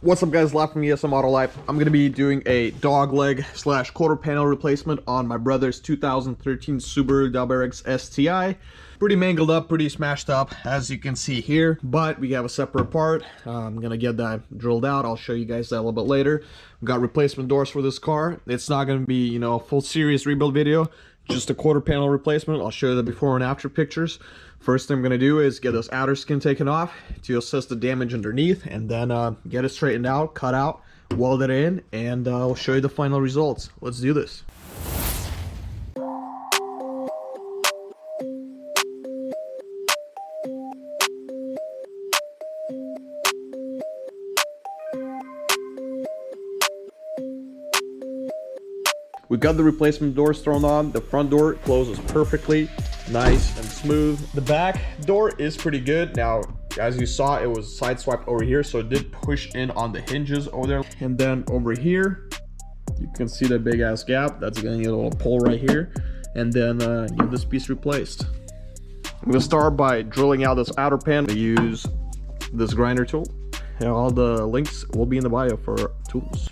What's up guys, Lap from ESM Auto Life. I'm going to be doing a dog leg slash quarter panel replacement on my brother's 2013 Subaru STI. Pretty mangled up, pretty smashed up as you can see here, but we have a separate part. I'm going to get that drilled out. I'll show you guys that a little bit later. We've got replacement doors for this car. It's not going to be, you know, a full serious rebuild video, just a quarter panel replacement. I'll show you the before and after pictures. First thing I'm going to do is get this outer skin taken off to assess the damage underneath, and then get it straightened out, cut out, weld it in, and I'll show you the final results. Let's do this. We got the replacement doors thrown on. The front door closes perfectly, nice and smooth. The back door is pretty good. Now, as you saw, it was sideswiped over here, so it did push in on the hinges over there. And then over here, you can see the big ass gap. That's gonna need a little pull right here. And then get this piece replaced. I'm gonna start by drilling out this outer pan. I use this grinder tool. And all the links will be in the bio for tools.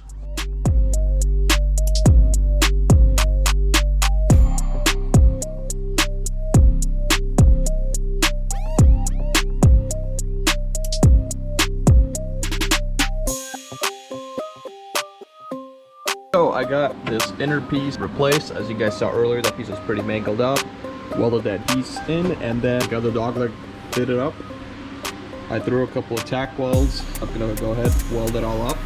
So I got this inner piece replaced. As you guys saw earlier, that piece was pretty mangled up. Welded that piece in, and then got the dog leg fitted up. I threw a couple of tack welds. I'm gonna go ahead and weld it all up.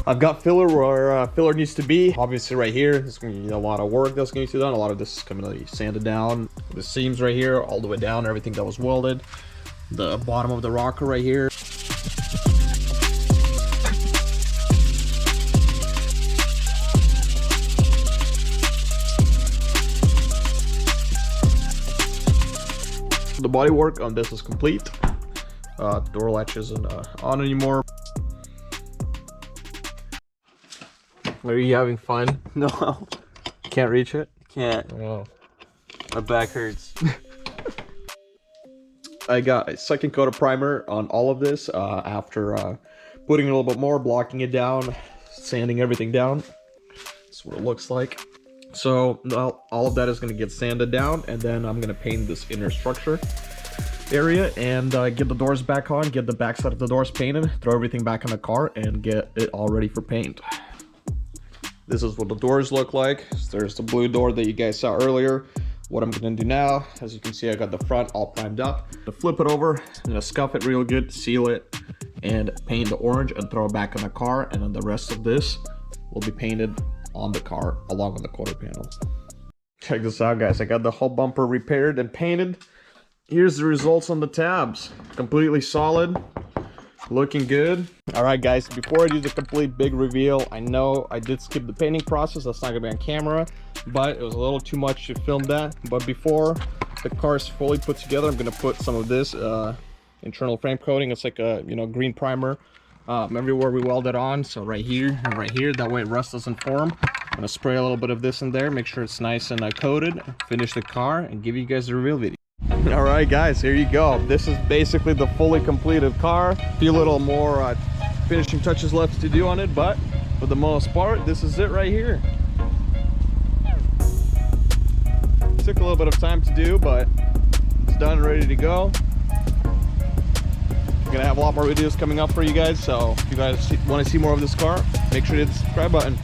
I've got filler where filler needs to be. Obviously right here, there's gonna be a lot of work that's going to be done. A lot of this is gonna be sanded down. The seams right here, all the way down, everything that was welded. The bottom of the rocker right here. The body work on this is complete. Door latch isn't on anymore. Are you having fun? No. Can't reach it? Can't. Oh. My back hurts. I got a second coat of primer on all of this after putting a little bit more, blocking it down, sanding everything down. That's what it looks like. So all of that is going to get sanded down, and then I'm going to paint this inner structure area and get the doors back on, get the back side of the doors painted, throw everything back in the car, and get it all ready for paint. This is what the doors look like. There's the blue door that you guys saw earlier. What I'm gonna do now, as you can see, I got the front all primed up. To flip it over, I'm gonna scuff it real good, seal it, and paint the orange and throw it back in the car. And then the rest of this will be painted on the car along with the quarter panel. Check this out, guys. I got the whole bumper repaired and painted. Here's the results on the tabs. Completely solid. Looking good. All right guys, before I do the complete big reveal, I know I did skip the painting process. That's not gonna be on camera, but it was a little too much to film that. But before the car is fully put together, I'm gonna put some of this internal frame coating. It's like a, you know, green primer everywhere we weld it on. So right here and right here, that way rust doesn't form. I'm gonna spray a little bit of this in there, make sure it's nice and coated, finish the car, and give you guys the reveal video. All right guys, here you go. This is basically the fully completed car. A few little more finishing touches left to do on it, but for the most part, this is it right here. Took a little bit of time to do, but it's done and ready to go. I'm gonna have a lot more videos coming up for you guys, so if you guys want to see more of this car, make sure to hit the subscribe button.